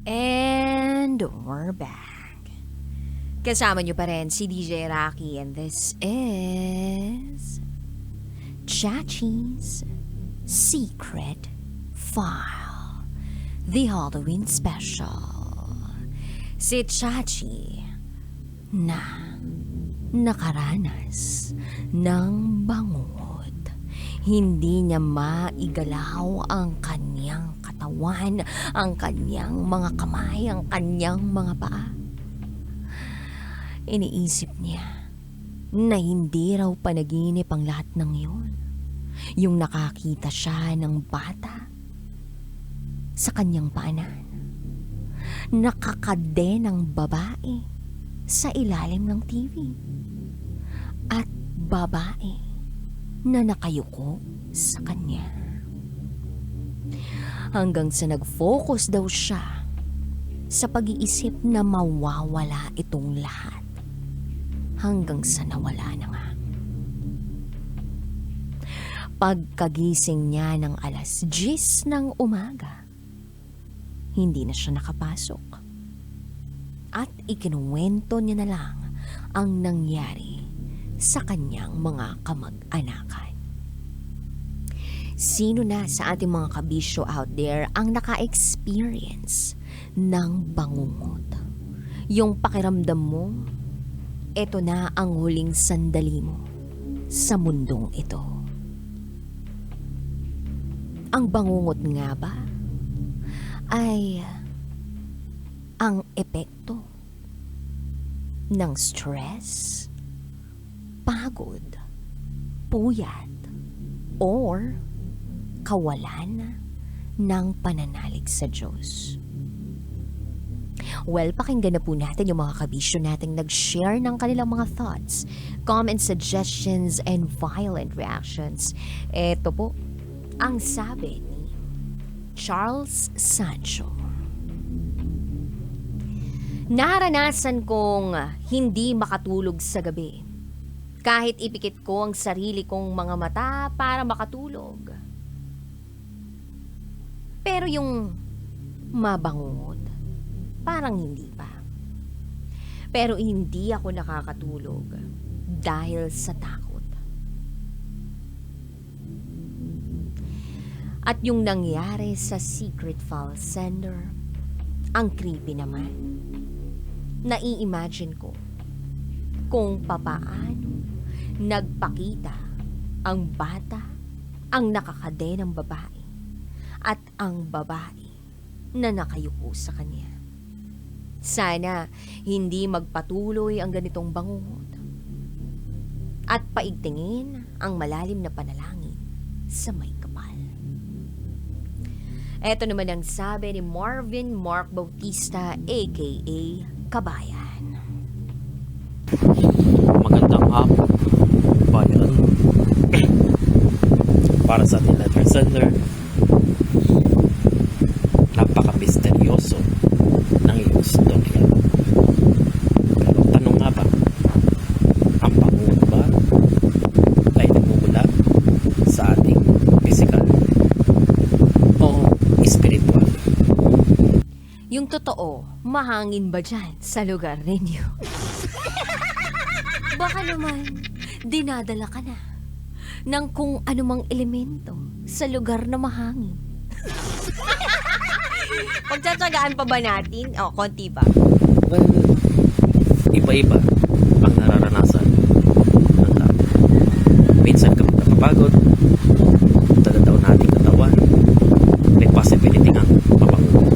And we're back. Kasama niyo pa rin si DJ Rocky and this is Chachi's Secret File, the Halloween Special. Si Chachi na nakaranas ng bangungot. Hindi niya maigalaw ang kanyang katawan, ang kanyang mga kamay, ang kanyang mga paa. Iniisip niya na hindi raw panaginip ang lahat ng iyon. Yung nakakita siya ng bata sa kanyang paanan. Nakakade ng babae sa ilalim ng TV. At babae na nakayuko sa kanya. Hanggang sa nag-focus daw siya sa pag-iisip na mawawala itong lahat. Hanggang sa nawala na nga. Pagkagising niya ng alas 10 ng umaga, hindi na siya nakapasok. At ikinuwento niya na lang ang nangyari sa kanyang mga kamag-anakan. Sino na sa ating mga kabisyo out there ang naka-experience ng bangungot? Yung pakiramdam mo, eto na ang huling sandali mo sa mundong ito. Ang bangungot nga ba ay ang epekto ng stress, pagod, puyat, or kawalan ng pananalig sa Diyos? Well, pakinggan na po natin yung mga kabisyo nating nag-share ng kanilang mga thoughts, comments, suggestions, and violent reactions. Ito po ang sabi ni Charles Sancho. Naranasan kong hindi makatulog sa gabi. Kahit ipikit ko ang sarili kong mga mata para makatulog. Pero yung mabangungot, parang hindi pa. Pero hindi ako nakakatulog dahil sa takot. At yung nangyari sa secret file sender, ang creepy naman. Nai-imagine ko kung papaano nagpakita ang bata, ang nakakade ng babae, at ang babae na nakayuko sa kanya. Sana hindi magpatuloy ang ganitong bangungot at paigtingin ang malalim na panalangin sa may kapal. Ito naman ang sabi ni Marvin Mark Bautista aka Kabayan. Magandang hapon, bayan. Para sa ating letter sender, napaka-misteryoso ng iyong storya. Pero tanong nga ba, ang bangungot ba ay namumula sa ating physical o spiritual? Yung totoo, mahangin ba dyan sa lugar ninyo? Baka naman, dinadala ka na ng kung anumang elemento sa lugar na mahangin. Pagtsatsagaan pa ba natin? O, konti pa. Well, iba-iba ang nararanasan ng tao. Minsan kapag napapagod, dadadaw na ating katawan, may possibility nga mabangungot.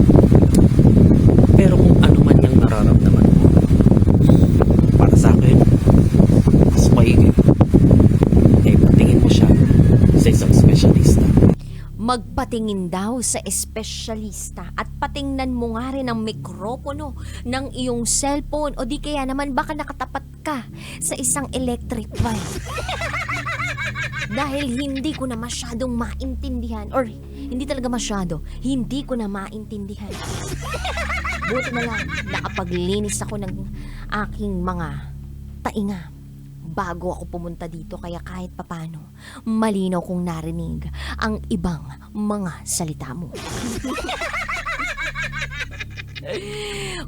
Pero kung ano man yung nararamdaman mo, para sa akin, mas maigi, eh patingin mo siya sa isang espesyalista. Magpatingin daw sa espesyalista at patingnan mo nga rin ang mikropono ng iyong cellphone o di kaya naman baka nakatapat ka sa isang electric fan. Dahil hindi ko na masyadong maintindihan or hindi talaga masyado, hindi ko na maintindihan. Buti na lang nakapaglinis ako ng aking mga tainga bago ako pumunta dito, kaya kahit papano malinaw kong narinig ang ibang mga salita mo.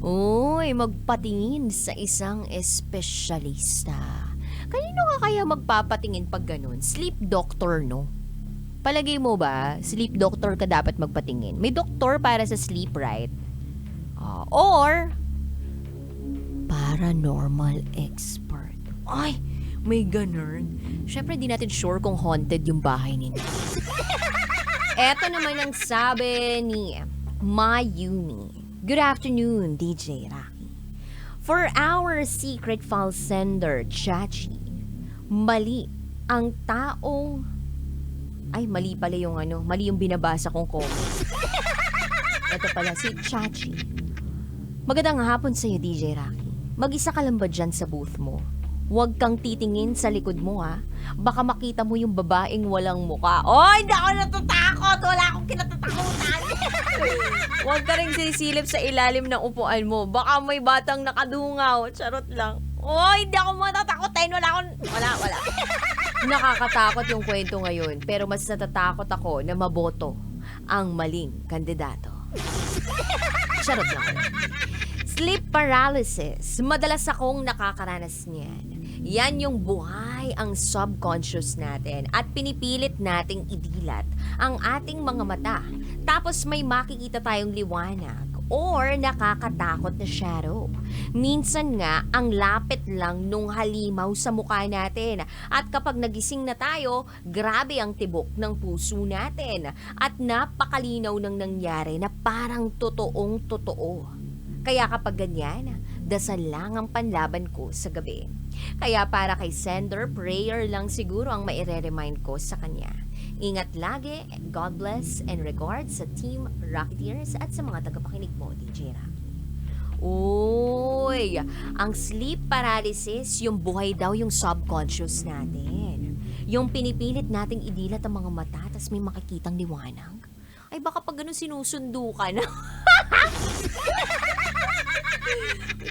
Uy, magpatingin sa isang espesyalista. Kanino ka kaya magpapatingin pag ganun? Sleep doctor, no? Palagay mo ba, sleep doctor ka dapat magpatingin? May doktor para sa sleep, right? Or, paranormal expert. Ay, may ganun. Syempre, di natin sure kung haunted yung bahay ninyo. Eto naman ang sabi ni Mayumi. Good afternoon, DJ Rocky. For our secret file sender, Chachi, mali ang taong... Ay, mali pala yung mali yung binabasa kong comment. Ito pala, si Chachi. Magandang hapon sa'yo, DJ Rocky. Mag-isa ka lang ba dyan sa booth mo? Huwag kang titingin sa likod mo, ha? Baka makita mo yung babaeng walang muka. Oy, hindi ako natatakot! Wala akong kinatatakutan! Huwag ka rin sinisilip sa ilalim ng upuan mo. Baka may batang nakadungaw. Charot lang. Oy, hindi ako matatakotin. Wala. Nakakatakot yung kwento ngayon. Pero mas natatakot ako na maboto ang maling kandidato. Charot lang. Sleep paralysis. Madalas akong nakakaranas niyan. Yan yung buhay ang subconscious natin at pinipilit nating idilat ang ating mga mata. Tapos may makikita tayong liwanag or nakakatakot na shadow. Minsan nga, ang lapit lang nung halimaw sa mukha natin. At kapag nagising na tayo, grabe ang tibok ng puso natin. At napakalinaw ng nangyari na parang totoong totoo. Kaya kapag ganyan, dasal lang ang panlaban ko sa gabi. Kaya para kay sender, prayer lang siguro ang maire-remind ko sa kanya. Ingat lagi, God bless, and regards sa Team Rocketeers at sa mga tagapakinig mo, DJ Rocky. Uy, ang sleep paralysis, yung buhay daw yung subconscious natin. Yung pinipilit nating idilat ang mga mata tas may makikitang liwanag. Ay baka pag ganun sinusundo ka na.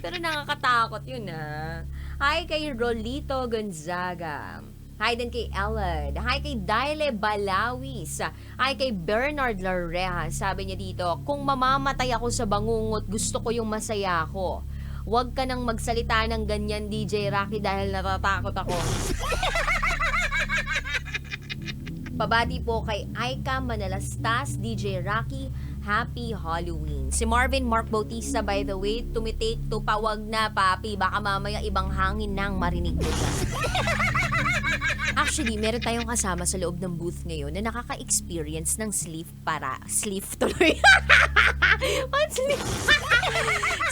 Pero nakakatakot yun Hi kay Rolito Gonzaga. Hi din kay Ellen. Hi kay Daile Balawis. Hi kay Bernard Larreha. Sabi niya dito, kung mamamatay ako sa bangungot, gusto ko yung masaya ako. Huwag ka nang magsalita ng ganyan, DJ Rocky, dahil natatakot ako. Pabati po kay Aika Manalastas, DJ Rocky, Happy Halloween. Si Marvin Mark Bautista, by the way, tumitake to, pawag na papi, baka mamaya ibang hangin nang marinig mo siya. Actually, meron tayong kasama sa loob ng booth ngayon na nakaka-experience ng sleep tuloy.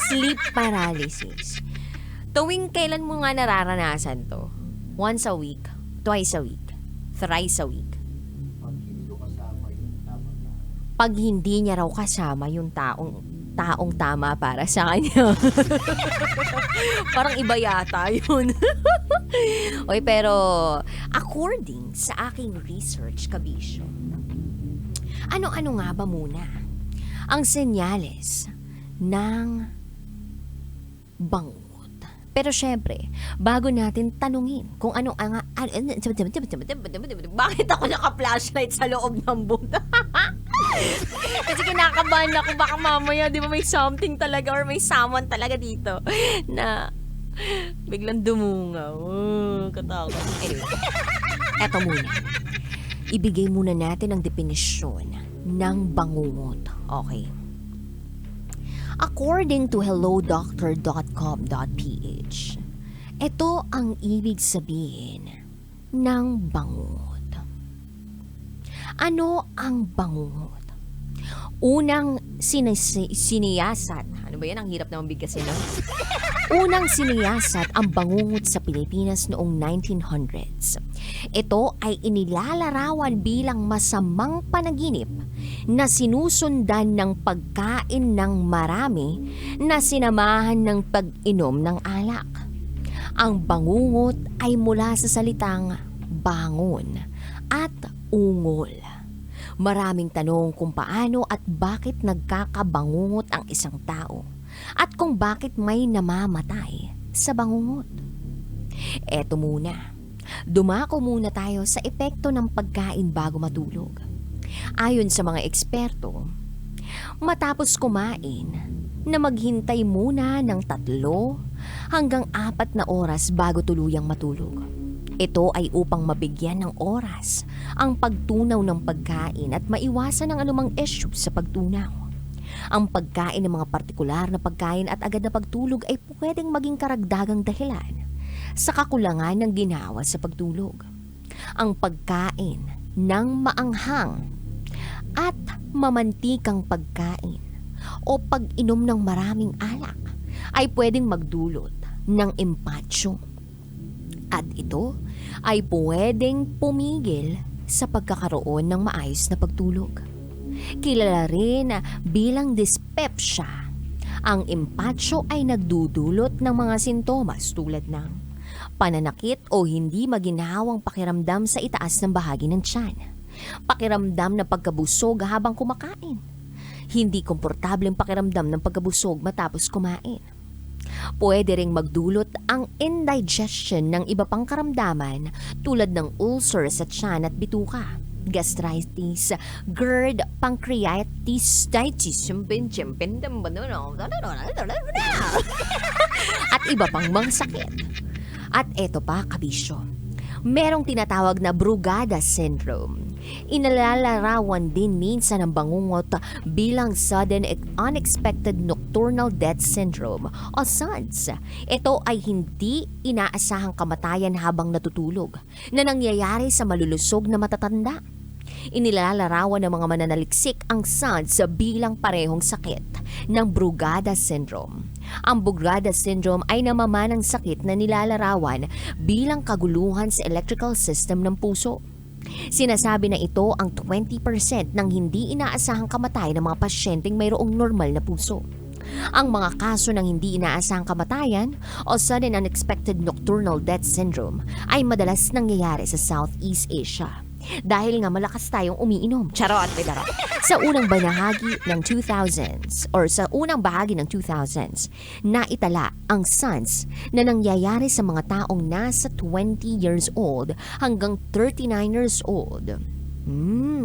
Sleep paralysis. Tuwing kailan mo nga nararanasan to? Once a week, twice a week, thrice a week. Pag hindi niya raw kasama yung taong tama para sa kanya. Parang iba yata yun. Oy, pero according sa aking research, kabisyo, ano-ano nga ba muna ang senyales ng bangungot? Pero syempre, bago natin tanungin kung ano ang... Bakit ako naka-flashlight sa loob ng booth? Kasi kinakabahan ako, baka mamaya, di ba may something talaga or may someone talaga dito na biglang dumungaw. Katakot. Anyway, eto muna. Ibigay muna natin ang definisyon ng bangungot. Okay. According to hellodoctor.com.ph, ito ang ibig sabihin ng bangungot. Ano ang bangungot? Unang siniyasat. Ano ba yan? Ang hirap naman bigkasin, no? Unang siniyasat ang bangungot sa Pilipinas noong 1900s. Ito ay inilalarawan bilang masamang panaginip na sinusundan ng pagkain ng marami na sinamahan ng pag-inom ng alak. Ang bangungot ay mula sa salitang bangon at ungol. Maraming tanong kung paano at bakit nagkakabangungot ang isang tao at kung bakit may namamatay sa bangungot. Eto muna, dumako muna tayo sa epekto ng pagkain bago matulog. Ayon sa mga eksperto, matapos kumain, na maghintay muna ng 3 hanggang 4 na oras bago tuluyang matulog. Ito ay upang mabigyan ng oras ang pagtunaw ng pagkain at maiwasan ang anumang issue sa pagtunaw. Ang pagkain ng mga partikular na pagkain at agad na pagtulog ay pwedeng maging karagdagang dahilan sa kakulangan ng ginawa sa pagtulog. Ang pagkain ng maanghang at mamantikang pagkain o pag-inom ng maraming alak ay pwedeng magdulot ng empacho. At ito ay pwedeng pumigil sa pagkakaroon ng maayos na pagtulog. Kilala rin bilang dyspepsia. Ang empacho ay nagdudulot ng mga sintomas tulad ng pananakit o hindi maginhawang pakiramdam sa itaas ng bahagi ng tiyan, pakiramdam na pagkabusog habang kumakain, hindi komportableng pakiramdam ng pagkabusog matapos kumain. Pwede ring magdulot ang indigestion ng iba pang karamdaman tulad ng ulcer sa tiyan at bituka, gastritis, GERD, pancreatitis, at iba pang mga sakit. At eto pa, kabisyo. Merong tinatawag na Brugada Syndrome. Inalalarawan din minsan ang bangungot bilang Sudden Unexpected Nocturnal Death Syndrome o SUNS. Ito ay hindi inaasahang kamatayan habang natutulog na nangyayari sa malulusog na matatanda. Inilalarawan ng mga mananaliksik ang SUNS bilang parehong sakit ng Brugada Syndrome. Ang Brugada Syndrome ay namamanang sakit na nilalarawan bilang kaguluhan sa electrical system ng puso. Sinasabi na ito ang 20% ng hindi inaasahang kamatayan ng mga pasyenteng mayroong normal na puso. Ang mga kaso ng hindi inaasahang kamatayan o Sudden Unexpected Nocturnal Death Syndrome ay madalas nangyayari sa Southeast Asia. Dahil nga malakas tayong umiinom. Charot, pedaro. Sa unang bahagi ng 2000s na itala ang SUNS na nangyayari sa mga taong nasa 20 years old hanggang 39 years old.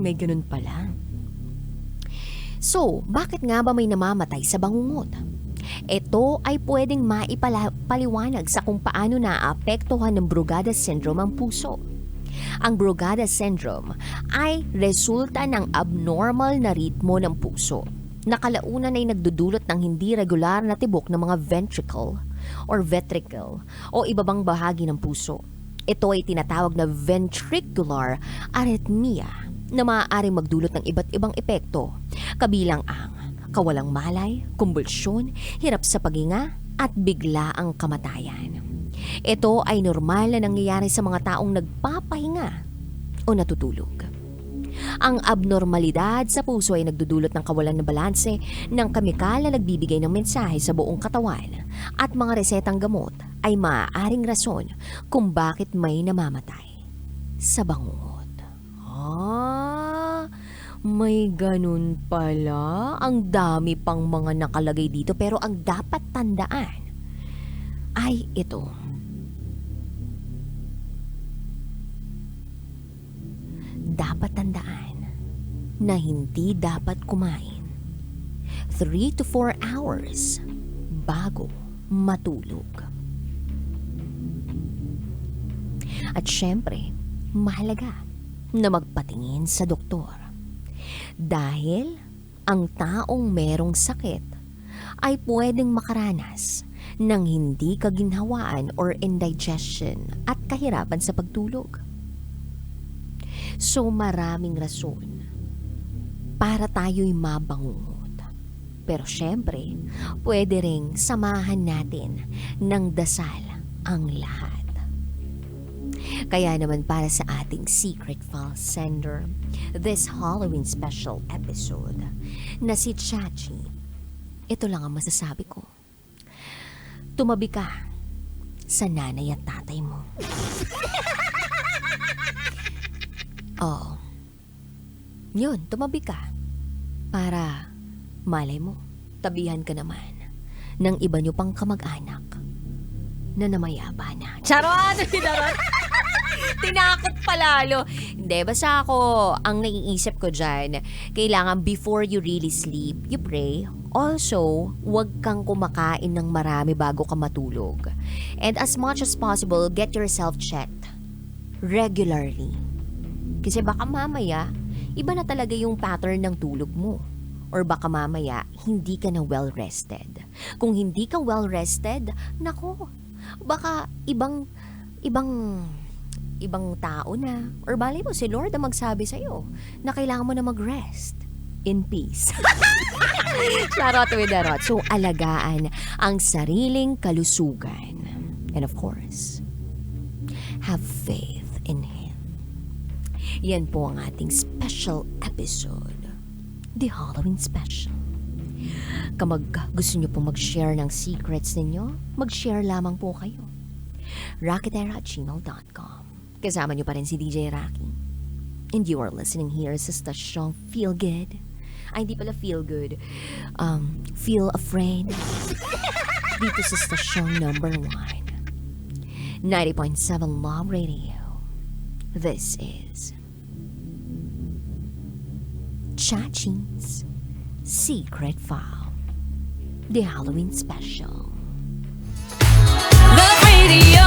May ganun pala. So, bakit nga ba may namamatay sa bangungot? Ito ay pwedeng maipaliwanag sa kung paano naapektuhan ng Brugada Syndrome ang puso. Ang Brugada Syndrome ay resulta ng abnormal na ritmo ng puso na kalaunan ay nagdudulot ng hindi regular na tibok ng mga ventricle o ibabang bahagi ng puso. Ito ay tinatawag na ventricular arrhythmia na maaaring magdulot ng iba't ibang epekto, kabilang ang kawalang malay, kumbulsyon, hirap sa paghinga at biglaang kamatayan. Ito ay normal na nangyayari sa mga taong nagpapahinga o natutulog. Ang abnormalidad sa puso ay nagdudulot ng kawalan ng balanse ng kemikal na nagbibigay ng mensahe sa buong katawan at mga resetang gamot ay maaaring rason kung bakit may namamatay sa bangungot. May ganun pala. Ang dami pang mga nakalagay dito pero ang dapat tandaan ay ito. Dapat tandaan na hindi dapat kumain 3 to 4 hours bago matulog. At syempre, mahalaga na magpatingin sa doktor. Dahil ang taong merong sakit ay pwedeng makaranas ng hindi kaginhawaan or indigestion at kahirapan sa pagtulog. So maraming rason para tayo'y mabangungot. Pero syempre, pwede ring samahan natin ng dasal ang lahat. Kaya naman para sa ating Secret File Sender, this Halloween special episode na si Chachi, ito lang ang masasabi ko. Tumabi ka sa nanay at tatay mo. Yun, tumabi ka. Para, malay mo, tabihan ka naman ng iba nyo pang kamag-anak na namayaba na. Charot! Tinakot palalo. Hindi, basta ako, ang naiisip ko dyan, kailangan before you really sleep, you pray. Also, huwag kang kumakain ng marami bago ka matulog. And as much as possible, get yourself checked. Regularly. Kasi baka mamaya, iba na talaga yung pattern ng tulog mo. Or baka mamaya, hindi ka na well-rested. Kung hindi ka well-rested, nako, baka ibang tao na. Or bali mo, si Lord ang magsabi sa'yo na kailangan mo na mag-rest in peace. Charot with the rot. So, alagaan ang sariling kalusugan. And of course, have faith in Him. Yan po ang ating special episode. The Halloween Special. Kapag gusto nyo po mag-share ng secrets ninyo, mag-share lamang po kayo. Raketera@gmail.com. Kasama nyo pa rin si DJ Rocky. And you are listening here sa station Feel Good. Ay, hindi pala feel good. Feel afraid. Dito sa station number 1. 90.7 Love Radio. This is Chaching's Secret File. The Halloween Special. Love Radio.